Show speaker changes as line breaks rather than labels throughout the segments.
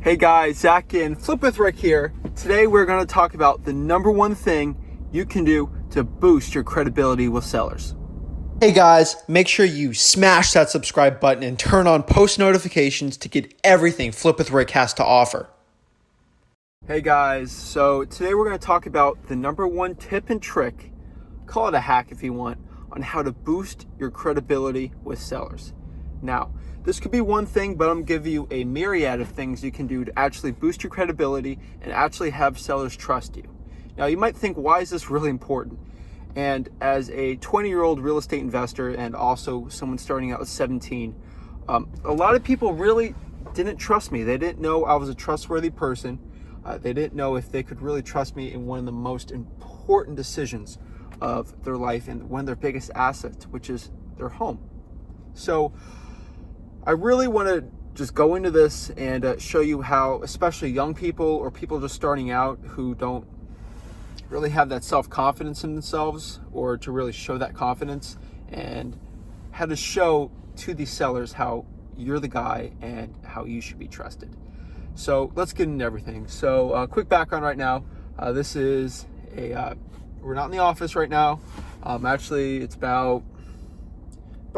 Hey guys, Zach Ginn, Flip with Rick here. Today we're going to talk about the number one thing you can do to boost your credibility with sellers. Hey guys, make sure you smash that subscribe button and turn on post notifications to get everything Flip with Rick has to offer. Hey guys, so today we're going to talk about the number one tip and trick, call it a hack if you want, on how to boost your credibility with sellers. Now, this could be one thing, but I'm going to give you a myriad of things you can do to actually boost your credibility and actually have sellers trust you. Now, you might think, why is this really important? And as a 20-year-old real estate investor and also someone starting out at 17, a lot of people really didn't trust me. They didn't know I was a trustworthy person. They didn't know if they could really trust me in one of the most important decisions of their life and one of their biggest assets, which is their home. So I really want to just go into this and show you how, especially young people or people just starting out who don't really have that self-confidence in themselves or to really show that confidence, and how to show to these sellers how you're the guy and how you should be trusted. So let's get into everything. So quick background right now. This is we're not in the office right now. Actually, it's about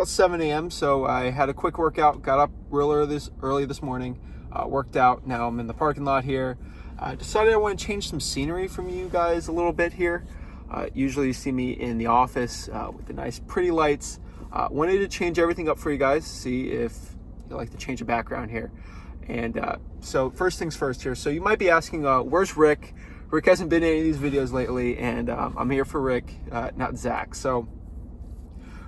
7 a.m. So I had a quick workout, got up real early this morning, worked out. Now I'm in the parking lot here. I decided I want to change some scenery from you guys a little bit here. Usually you see me in the office with the nice pretty lights. Wanted to change everything up for you guys, see if you like to change the background here. And so first things first here. So you might be asking, where's Rick? Rick hasn't been in any of these videos lately, and I'm here for Rick, not Zach. So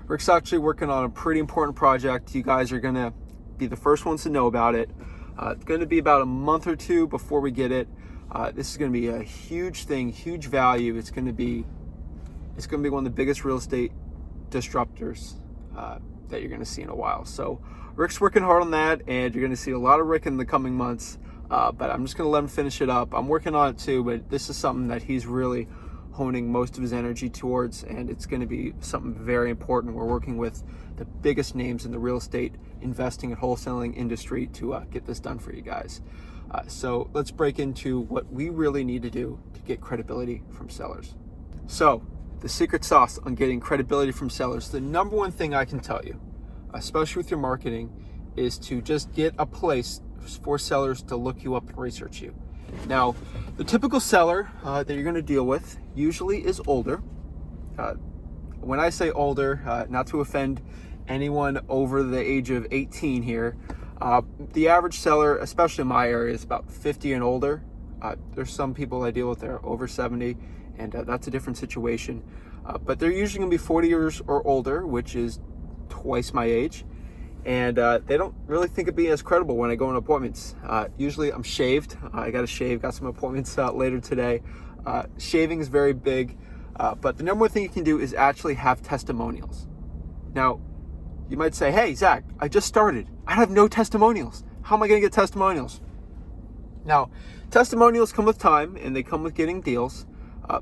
Rick's actually working on a pretty important project. You guys are gonna be the first ones to know about it. It's gonna be about a month or two before we get it. This is gonna be a huge thing, huge value. It's gonna be one of the biggest real estate disruptors that you're gonna see in a while. So Rick's working hard on that, and you're gonna see a lot of Rick in the coming months. But I'm just gonna let him finish it up. I'm working on it too, but this is something that he's really honing most of his energy towards, and it's going to be something very important. We're working with the biggest names in the real estate investing and wholesaling industry to get this done for you guys. So let's break into what we really need to do to get credibility from sellers. So the secret sauce on getting credibility from sellers, the number one thing I can tell you, especially with your marketing, is to just get a place for sellers to look you up and research you. Now, the typical seller that you're going to deal with usually is older. When I say older, not to offend anyone over the age of 18 here, the average seller, especially in my area, is about 50 and older. There's some people I deal with that are over 70, and that's a different situation. But they're usually going to be 40 years or older, which is twice my age. And they don't really think of me as credible when I go on appointments. Usually I'm shaved. I got to shave, got some appointments later today. Shaving is very big, but the number one thing you can do is actually have testimonials. Now, you might say, hey, Zach, I just started. I have no testimonials. How am I going to get testimonials? Now, testimonials come with time, and they come with getting deals.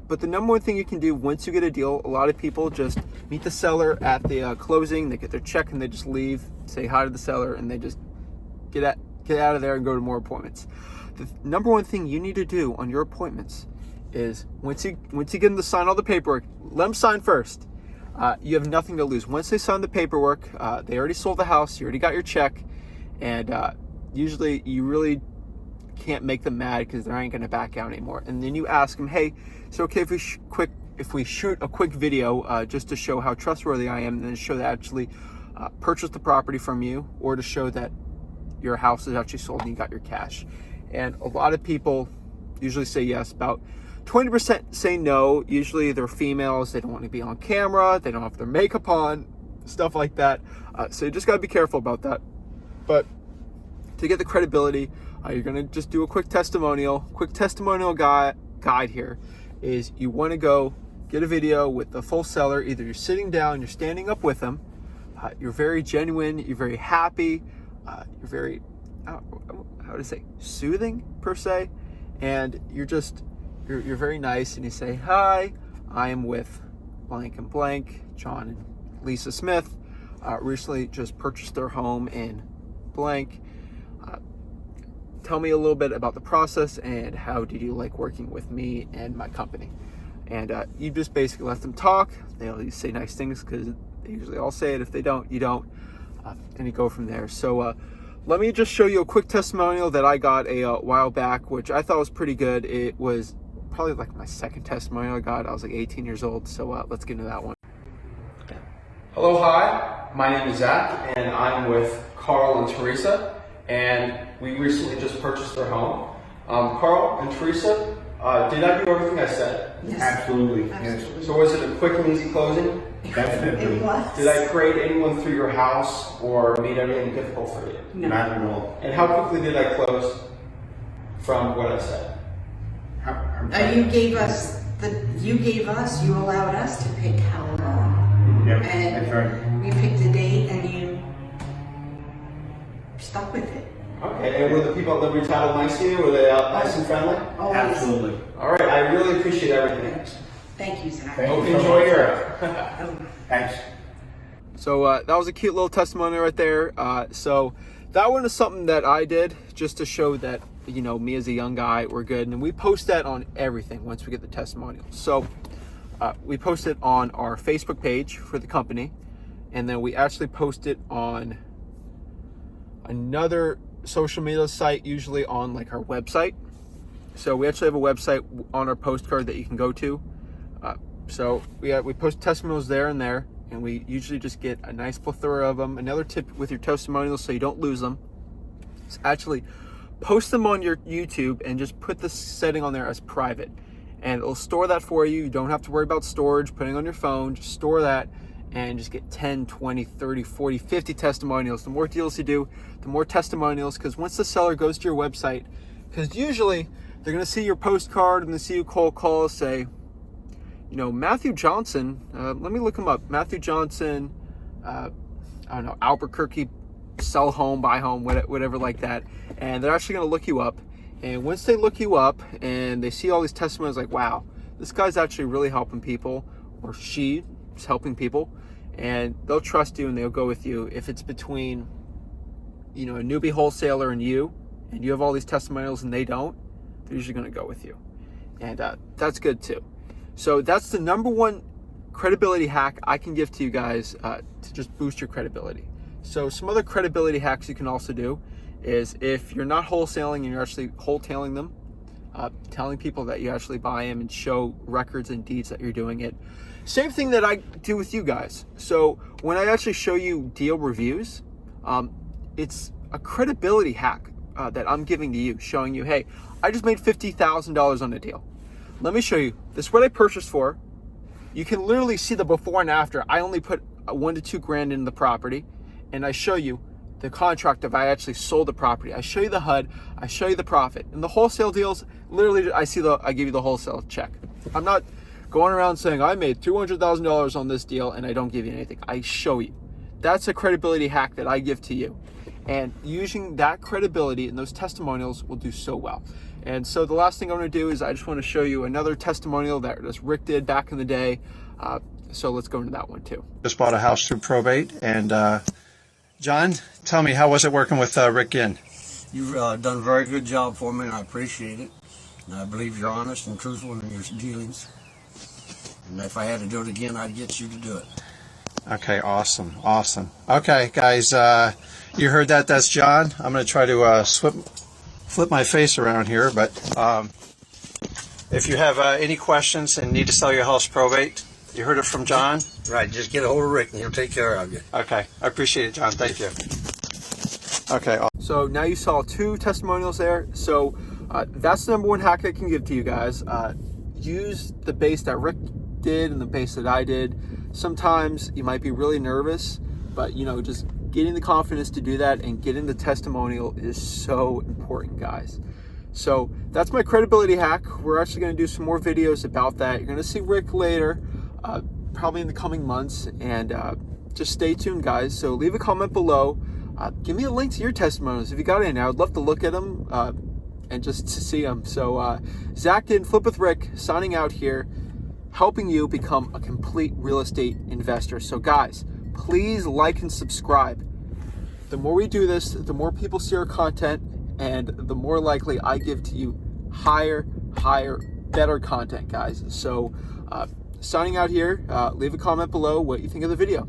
But the number one thing you can do once you get a deal, a lot of people just meet the seller at the closing, they get their check, and they just leave, say hi to the seller, and they just get out of there and go to more appointments. The number one thing you need to do on your appointments is once you get them to sign all the paperwork, let them sign first. You have nothing to lose. Once they sign the paperwork, they already sold the house, you already got your check, and usually you really can't make them mad because they ain't going to back out anymore. And then you ask them, hey, is it okay if we shoot a quick video just to show how trustworthy I am, and then show that I actually purchased the property from you, or to show that your house is actually sold and you got your cash. And a lot of people usually say yes. About 20% say no. Usually they're females, they don't want to be on camera, they don't have their makeup on, stuff like that. So you just got to be careful about that. But to get the credibility, you're going to just do a quick testimonial guide here. Is you want to go get a video with the full seller. Either you're sitting down, you're standing up with them, you're very genuine, you're very happy, you're very, how to say, soothing per se, and you're very nice, and you say, hi, I am with blank and blank, John and Lisa Smith, recently just purchased their home in blank. tell me a little bit about the process and how did you like working with me and my company. And you just basically let them talk. They always say nice things because they usually all say it. If they don't, you don't. And you go from there. So let me just show you a quick testimonial that I got a while back, which I thought was pretty good. It was probably like my second testimonial I got. I was like 18 years old. So let's get into that one. Hello, hi. My name is Zach, and I'm with Carl and Teresa. And we recently just purchased their home. Carl and Teresa, did I do everything I said?
Yes.
Absolutely.
Absolutely.
Yes.
So was it a quick and easy closing?
Definitely.
It was.
Did I create anyone through your house or made everything difficult for you?
No.
Not at all.
And how quickly did I close from what I said?
You gave us, you allowed us to pick how long.
Yep,
And
that's right.
we picked a date and you stuck with it.
Okay, and were the people at Liberty Title nice to you? Were they nice and friendly?
Always.
Absolutely.
All right, I really appreciate everything.
Thank you, Zach.
Thank
Hope
you
you
so
enjoy
much.
Europe.
Thanks.
So that was a cute little testimony right there. So that one is something that I did just to show that, you know, me as a young guy, we're good. And we post that on everything once we get the testimonial. So we post it on our Facebook page for the company. And then we actually post it on another social media site, usually on like our website. So we actually have a website on our postcard that you can go to. So we post testimonials there and there, and we usually just get a nice plethora of them. Another tip with your testimonials so you don't lose them is actually post them on your YouTube and just put the setting on there as private. And it'll store that for you. You don't have to worry about storage, putting on your phone. Just store that and just get 10, 20, 30, 40, 50 testimonials. The more deals you do, the more testimonials, because once the seller goes to your website, because usually they're going to see your postcard and they see you cold call, say, you know, Matthew Johnson, let me look him up. Matthew Johnson, I don't know, Albuquerque, sell home, buy home, whatever like that. And they're actually going to look you up. And once they look you up and they see all these testimonies, like, wow, this guy's actually really helping people, or she is helping people, and they'll trust you and they'll go with you. If it's between, you know, a newbie wholesaler and you have all these testimonials and they don't, they're usually going to go with you. And that's good too. So that's the number one credibility hack I can give to you guys to just boost your credibility. So some other credibility hacks you can also do is, if you're not wholesaling and you're actually wholetailing them, telling people that you actually buy them and show records and deeds that you're doing it. Same thing that I do with you guys. So when I actually show you deal reviews, it's a credibility hack that I'm giving to you, showing you, hey, I just made $50,000 on a deal. Let me show you. This is what I purchased for. You can literally see the before and after. I only put $1 to $2 grand in the property, and I show you the contract if I actually sold the property. I show you the HUD. I show you the profit. In the wholesale deals, literally, I give you the wholesale check. I'm not going around saying I made $200,000 on this deal and I don't give you anything. I show you. That's a credibility hack that I give to you. And using that credibility and those testimonials will do so well. And so the last thing I want to do is I just want to show you another testimonial that Rick did back in the day. So let's go into that one too.
Just bought a house through probate. And John, tell me, how was it working with Rick Ginn?
You've done a very good job for me, and I appreciate it. And I believe you're honest and truthful in your dealings. And if I had to do it again, I'd get you to do it.
Okay, awesome. Okay, guys, you heard that. That's John. I'm going to try to flip my face around here, but if you have any questions and need to sell your house probate, you heard it from John.
Right, just get a hold of Rick and he'll take care of you.
Okay, I appreciate it, John. Thank you. Okay.
So now you saw 2 testimonials there. So that's the number one hack I can give to you guys. Use the base that Rick did and the base that I did. Sometimes you might be really nervous, but you know, just getting the confidence to do that and getting the testimonial is so important, guys. So that's my credibility hack. We're actually going to do some more videos about that. You're going to see Rick later, probably in the coming months, and just stay tuned, guys. So leave a comment below. Give me a link to your testimonials if you got any. I would love to look at them and just to see them. So Zach Ginn, Flip with Rick, signing out here, helping you become a complete real estate investor. So guys, please like and subscribe. The more we do this, the more people see our content, and the more likely I give to you higher, better content, guys. So signing out here. Leave a comment below what you think of the video.